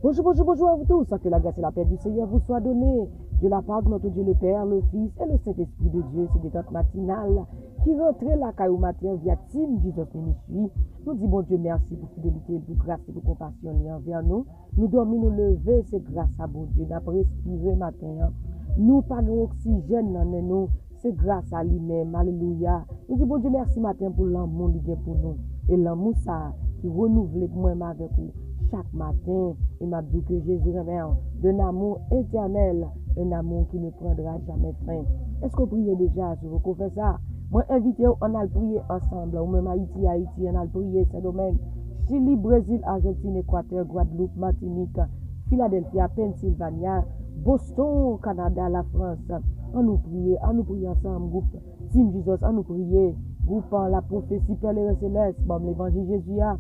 Bonjour, bonjour, bonjour à vous tous. Que la grâce et la paix du Seigneur vous soient données de la part de notre Dieu le Père, le Fils et le Saint-Esprit de Dieu. C'est des temps matinales qui rentraient la caillou matin via Team Jesus Ministry. Nous disons bon Dieu merci pour fidélité, pour grâce et pour compassion envers nous. Nous dormons, nous lever, c'est grâce à bon Dieu. Nous avons respiré matin. Nous pas d'oxygène dans nous. C'est grâce à lui-même. Alléluia. Nous disons bon Dieu merci matin pour l'amour qu'il a pour nous. Et l'amour ça qui renouvelle moi avec vous chaque matin. Et m'a dit que Jésus révèle d'un amour éternel, un amour qui ne prendra jamais fin. Est-ce que vous priez déjà sur vos confesseurs? Moi, invitez vous, on a prié ensemble. Ou même Haïti, on a prié Saint-Domingue, Chili, Brésil, Argentine, Équateur, Guadeloupe, Martinique, Philadelphia, Pennsylvania, Boston, Canada, la France. On nous prie ensemble, groupe Team Jesus, on nous prie, groupe la prophétie Père et Céleste, bon, l'évangile Jésus a.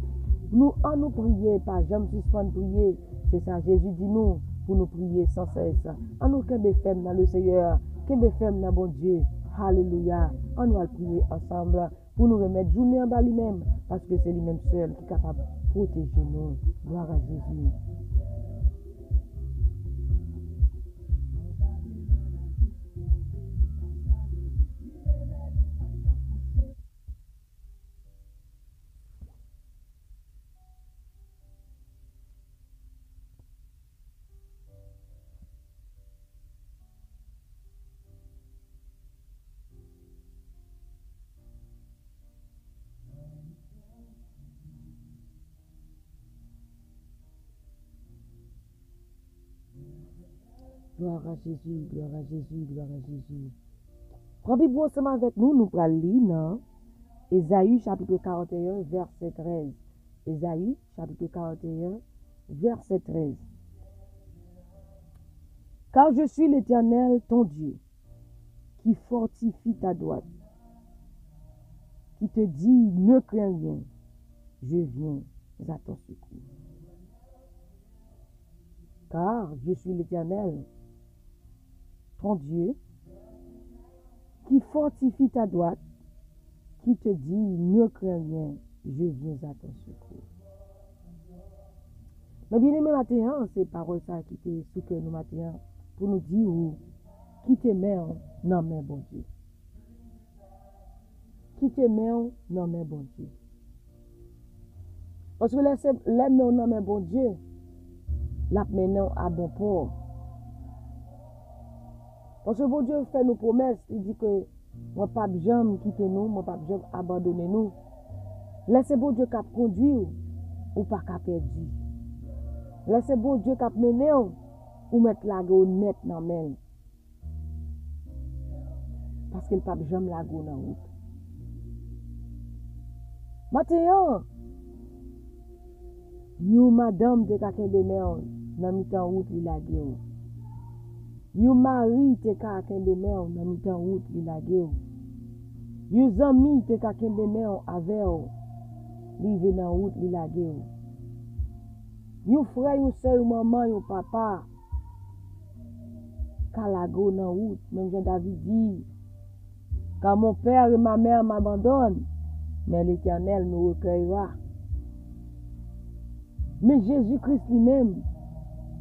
Nous, en nous prier, pas jamais suspendre prier. C'est ça, Jésus dit nous, pour nous prier sans cesse. En nous, qu'est-ce que dans le Seigneur, qu'est-ce que dans bon Dieu. Alléluia. On nous prier ensemble pour nous remettre journée en bas lui-même, parce que c'est lui-même seul qui est capable de protéger nous. Gloire à Jésus. Gloire à Jésus, gloire à Jésus, gloire à Jésus. Prenez Bible ensemble avec nous, nous allons lire dans Ésaïe chapitre 41, verset 13. Ésaïe chapitre 41, verset 13. Car je suis l'Éternel, ton Dieu, qui fortifie ta droite, qui te dit, ne crains rien, je viens à ton secours. Car je suis l'Éternel, ton Dieu, qui fortifie ta droite, qui te dit, ne crains rien, je viens à ton secours. Mais bien aimé matin, c'est parole ça qui te sous que nous matin, pour nous dire qui te met dans mes bon Dieu. Qui te met dans mes bon Dieu. Parce que l'aime dans mes bon Dieu, la maintenant à bon port. Parce que bon Dieu fait nos promesses, il dit que moi pas jamais quitter nous, moi pas jamais abandonner nous. Laissez bon Dieu cap conduire ou pas cap perdu. Laissez bon Dieu cap mener ou mettre la go net dans men. Parce qu'il pas jamais la go dans route. Maintenant, you madame de kakembe mer dans mi-temps route li la guerre. You mari te ka kembe mer dans mi-temps route li la guerre. You zami te ka kembe mer avec li ve dans route li la guerre. You frère, you sœur, you maman, you papa ka la go dans route, même Jean David dit, quand mon père et ma mère m'abandonnent, mais l'Éternel nous recueillera. Mais Jésus-Christ lui-même,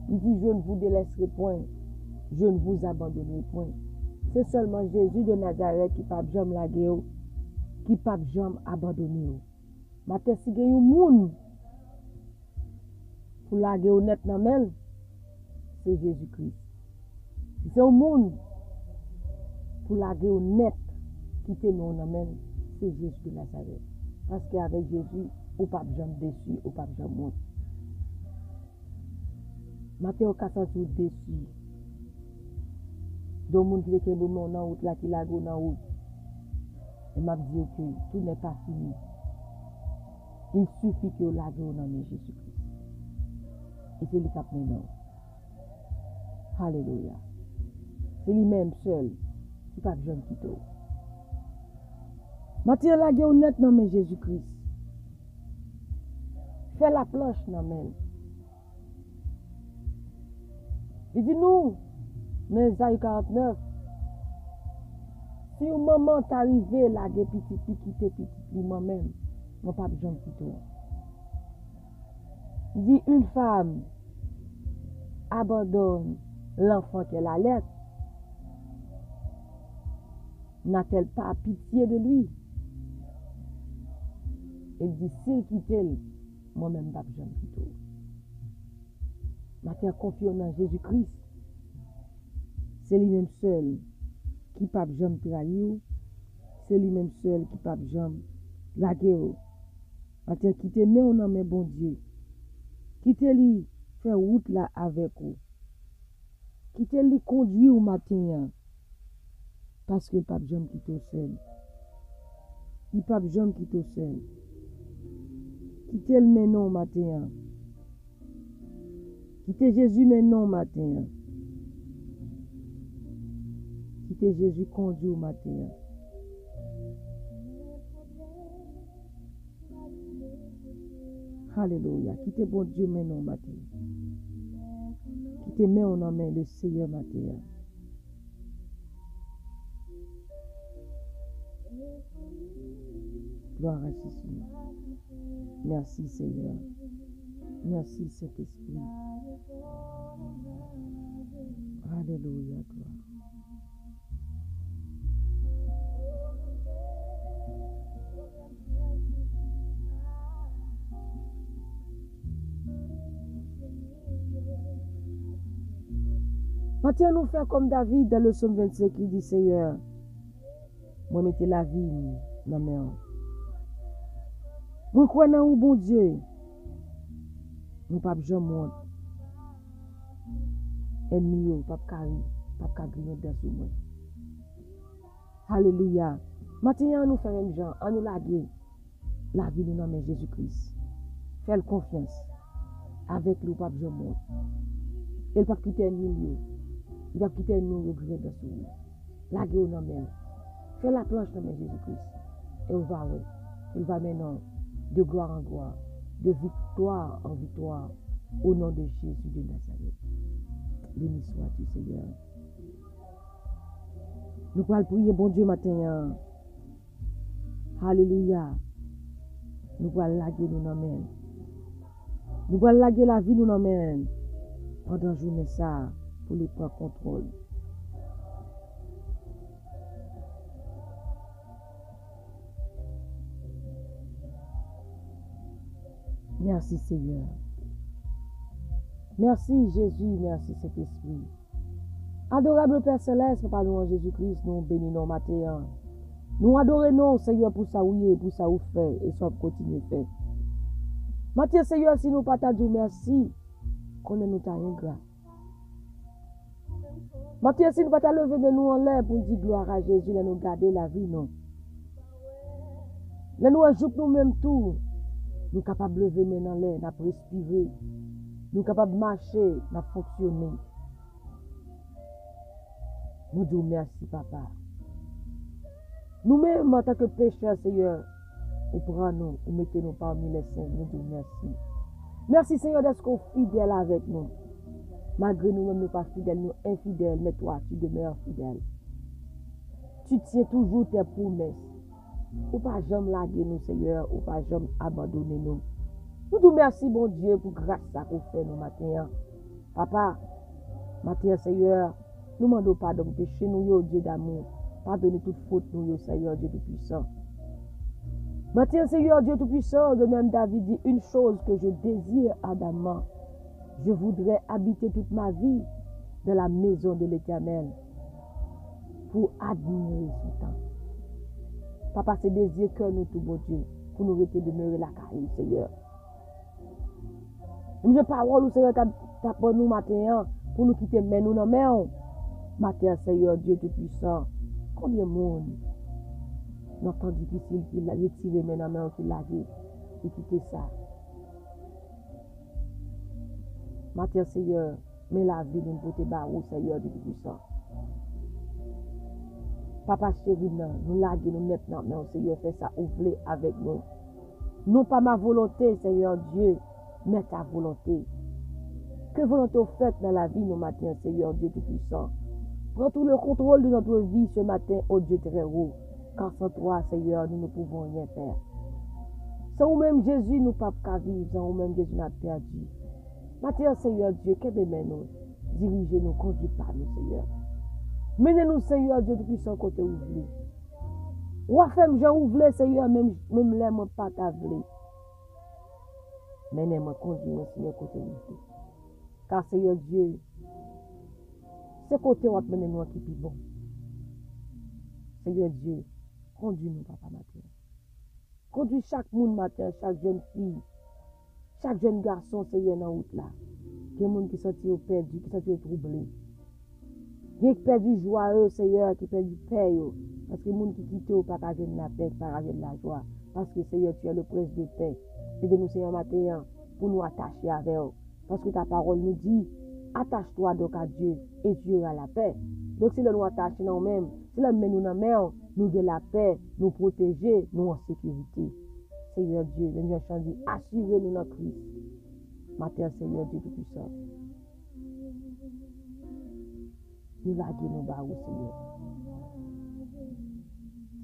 il dit, je ne vous délaisserai point, je ne vous abandonnerai point. C'est seulement Jésus de Nazareth qui ne peut jamais la guerre, qui ne peut jamais abandonner. Maintenant, si il y a un monde pour la guerre honnête, c'est Jésus-Christ. Si c'est un monde pour la guerre honnête qui te nous amène, c'est Jésus de Nazareth. Parce qu'avec Jésus, on ne peut pas jamais déçu, on ne peut pas jamais monter. Maintenant, on peut tout déçu. Donc, monde qui est bon dans route là, qui la go dans route. Et m'a dit que tout n'est pas fini. Il suffit que la go dans Jésus-Christ. Et c'est lui qui a maintenant. Alléluia. C'est lui-même seul qui pas besoin de quitter. Maintenant, la go net dans Jésus-Christ. Fais la planche dans men. Il dit nous, dans Isaïe 49, si au moment t'arrives, la guerre petit, moi-même, moi pas besoin de quitter. Il dit une femme abandonne l'enfant qu'elle allait, n'a-t-elle pas pitié de lui? Elle dit, s'il quitte, moi-même, je ne quitte. Matin confiant en Jésus-Christ. C'est lui-même seul qui ne peut jamais trahir. C'est lui-même seul qui ne peut jamais laguer. Matin quitter, mais on en met bon Dieu. Quitter lui, faire route là avec vous. Quitter lui, conduire au matin. Parce qu'il ne peut jamais quitter seul. Il ne peut jamais quitter seul. Quitter le maintenant au matin. Quitter Jésus maintenant au matin. Quitter Jésus conduit au matin. Alléluia. Quitter bon Dieu maintenant au matin. Quitter mais on en met le Seigneur matin. Gloire à Jésus. Merci Seigneur. Merci Saint-Esprit. Alléluia, gloire. Maintenant, nous faisons comme David dans le psaume 25 qui dit Seigneur, moi mettez la vie dans mes mains. Moi crois dans bon Dieu. Nous pas jamais monde. Ennemi pas griller dans sous moi. Alléluia. Maintenant nous faisons même gens, nous laguer la vie nous dans Jésus-Christ. Fais confiance avec lui pas jamais monde. Il pas quitter ennemi. Il va quitter nous regret dans sous nous. Laguer au nom. Fais la planche dans Jésus-Christ. Et on va ouais. Il va maintenant de gloire en gloire, de victoire en victoire, au nom de Jésus de Nazareth. Béni sois-tu, Seigneur. Nous allons prier, bon Dieu, matin. Alléluia. Nous allons laguer nous amène. Nous allons laguer la vie nous amène. Pendant la journée, ça, pour les prendre contrôle. Merci Seigneur. Merci Jésus, merci Saint-Esprit. Adorable Père Céleste, Papa nous en Jésus-Christ, nous bénissons matin. Nous adorons Seigneur pour ça oui pour ça vous fait et ça continue faire. Matin Seigneur, si nous pas dire merci, qu'on nous t'a ingrat. Matin si nous pas lever de nous en l'air pour dire gloire à Jésus, là nous garder la vie non. Là nous ajoute nous même tout. Nous sommes capables de lever maintenant l'air, de respirer. Nous sommes capables de marcher, de fonctionner. Nous disons merci, Papa. Nous-mêmes, en tant que pécheurs, Seigneur, vous prenez-nous, vous mettez-nous parmi les saints. Nous disons merci. Merci, Seigneur, d'être fidèle avec nous. Malgré nous-mêmes, nous ne sommes pas fidèles, nous infidèles, mais toi, tu demeures fidèle. Tu tiens toujours tes promesses. Ou pas jamais laguer nous, Seigneur, ou pas jamais abandonner nous. Nous te remercions, bon Dieu, pour grâce à vous fait nous matin. Papa, matin, Seigneur, nous demandons pardon pour péché nous, Dieu d'amour. Pardonnez toute faute nous, Seigneur, Dieu Tout-Puissant. Matin, Seigneur, Dieu Tout-Puissant, de même David dit une chose que je désire ardemment. Je voudrais habiter toute ma vie dans la maison de l'Éternel pour admirer son temps. Papa, c'est désir que nous, tout bon Dieu, pour nous rester demeurer la carrière, Seigneur. Nous parole, Seigneur, t'as pour nous matin, pour nous quitter, mais nous non, matin, Seigneur, Dieu Tout-Puissant, combien de monde, dans temps difficile, qu'il a retiré maintenant, qu'il l'a dit, et quitter ça. Matin, Seigneur, mais la vie nous porte barreau, Seigneur, Dieu Tout-Puissant. Papa chéri, nous laguer nous maintenant, mais Seigneur, fais ça ouvrir avec nous. Non pas ma volonté, Seigneur Dieu, mais ta volonté. Que volonté faite dans la vie nous matin, Seigneur Dieu Tout-Puissant. Prends tout le contrôle de notre vie ce matin, ô Dieu très haut. Car sans toi, Seigneur, nous ne pouvons rien faire. Sans nous-mêmes, Jésus, nous ne pouvons pas vivre. Sans nous-mêmes, Jésus, nous avons perdu. Matin, Seigneur Dieu, que nous dirigez-nous, conduis par nous, Seigneur. Menez-nous, Seigneur, Dieu Tout-Puissant, côté où vous voulez. Ou femme, Jean, où voulez, Seigneur, même les mots pas ta voulez. Menez-moi, conduis-moi, Seigneur, côté où vous voulez. Car, Seigneur Dieu, c'est côté où vous menez-nous qui est bon. Seigneur Dieu, conduis-nous, papa, matin. Conduis chaque monde matin, chaque jeune fille, chaque jeune garçon, Seigneur, dans la route là. Il y a des gens qui sont perdus, qui sont troublés. Il y a qui perdu joie, Seigneur, qui perdu paix. Parce que les gens qui quittent pas qu'à la paix, pas qu'à la joie. Parce que, Seigneur, tu es le prince de paix. Aide-nous, Seigneur, matin, pour nous attacher avec eux. Parce que ta parole nous dit, attache-toi donc à Dieu et tu auras la paix. Donc, si nous attachons nous-mêmes, si nous mettons nous main, nous avons la paix, nous protéger, nous en sécurité. Seigneur Dieu, le chant dit, assurez-nous dans Christ. Matin, Seigneur Dieu Tout-Puissant. Nous laguons nos barreaux, Seigneur.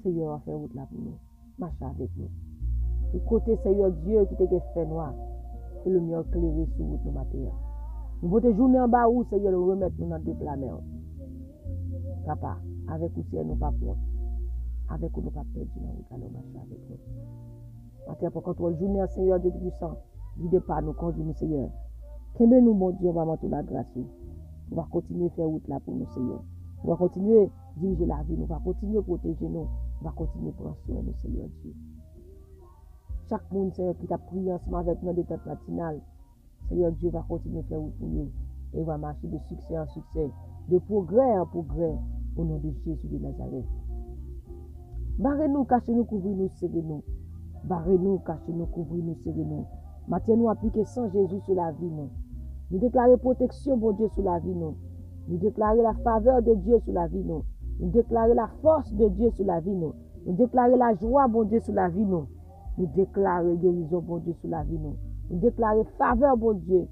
Seigneur, a fait route là pour nous. Marche avec nous. Du côté, Seigneur Dieu, qui t'a fait noir, que le mieux éclairé sur route nos matin. Nous voulons journée en bas où, Seigneur, nous remettre nous dans deux plats mer. Papa, avec vous, Seigneur, nous pas pour. Avec vous, nous pas perdu dans route, alors marche avec nous. Matin, pour contrôler journée, Seigneur Dieu Tout-Puissant, guidez par nous, conduisez-nous, Seigneur. Qu'aimez nous, mon Dieu, on va monter la grâce. On va continuer à faire route là pour nous, Seigneur. On va continuer à diriger la vie, on va continuer à protéger nous, on va continuer à prendre soin de nous, Seigneur Dieu. Chaque monde, Seigneur, qui t'a prié ensemble avec nous des têtes matinales, Seigneur Dieu va continuer à faire route pour nous et va marcher de succès en succès, de progrès en progrès, au nom de Jésus de Nazareth. Barrez-nous, cachez-nous, couvrez-nous, serrez-nous. Barrez-nous, cachez-nous, couvrez-nous, serrez-nous. Maintenant, nous appliquons sans Jésus sur la vie, nous. Nous déclarons protection, bon Dieu, sur la vie, nous. Nous déclarons la faveur de Dieu sur la vie, nous. Nous déclarons la force de Dieu sur la vie, nous. Nous déclarons la joie, bon Dieu, sur la vie, nous. Nous déclarons guérison, bon Dieu, sur la vie, nous. Nous déclarons faveur, bon Dieu.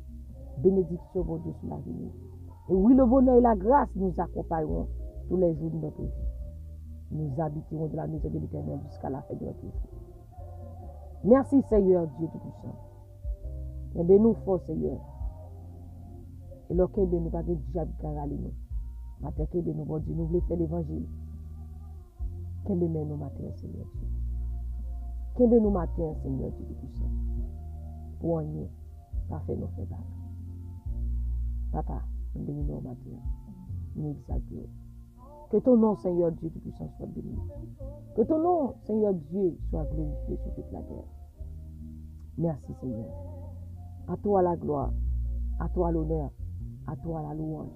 Bénédiction, bon Dieu, sur la vie, nous. Et oui, le bonheur et la grâce nous accompagneront tous les jours de notre vie. Nous habiterons de la maison de l'Éternel jusqu'à la fin de notre vie. Merci, Seigneur Dieu Tout-Puissant. Et bien, nous, fort, Seigneur. Et lorsque nous pas de diable qui a nous. Matin, que nous, bon Dieu, nous voulons faire l'évangile. Que nous matin, Seigneur Dieu. Que nous matin, Seigneur Dieu Tout-Puissant. Pour nous, pas faire nos faits. Papa, nous bénissons nos matin. Nous exaltons. Que ton nom, Seigneur Dieu Tout-Puissant, soit béni. Que ton nom, Seigneur Dieu, soit glorifié sur toute la terre. Merci, Seigneur. À toi la gloire, à toi l'honneur, à toi la louange,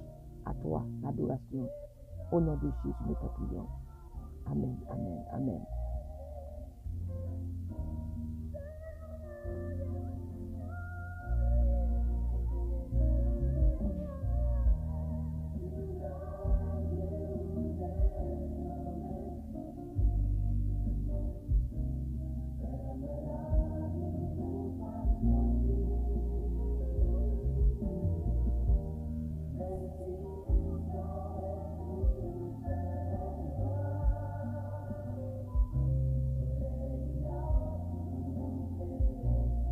à toi l'adoration. Au nom de Jésus, nous te prions. Amen, amen, amen.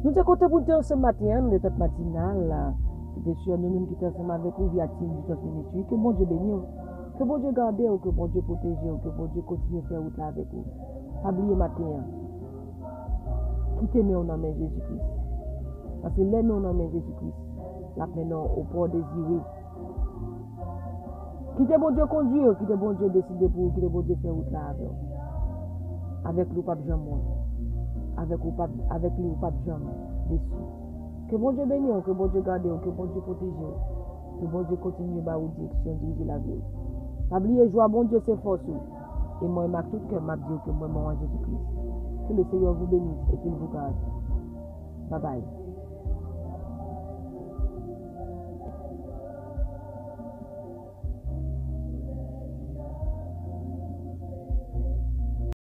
Nous sommes content pour ce matin, nous sommes matinale. C'était sûr, nous qui sommes ensemble avec vous via Team Jesus Ministry. Que bon Dieu bénisse, que bon Dieu garde, que bon Dieu protège, que bon Dieu continue à faire route là avec vous. Oubliez matin, quittez-nous en main Jésus-Christ. Parce que là, nous en main Jésus-Christ. Là, maintenant, au port désiré. Quittez bon Dieu conduire, quittez bon Dieu décider pour vous, quittez bon Dieu faire route là avec vous. Avec le pape Jean-Mois. Avec lui, ou pas jamais déçu. Que bon Dieu bénisse, que bon Dieu garde, que bon Dieu protège, que bon Dieu continue à vous direction, diriger la vie. N'oubliez joie, bon Dieu, c'est force. Et moi, je tout cœur, je dis que moi, je Jésus-Christ. Que le Seigneur vous bénisse et qu'il vous garde. Bye bye.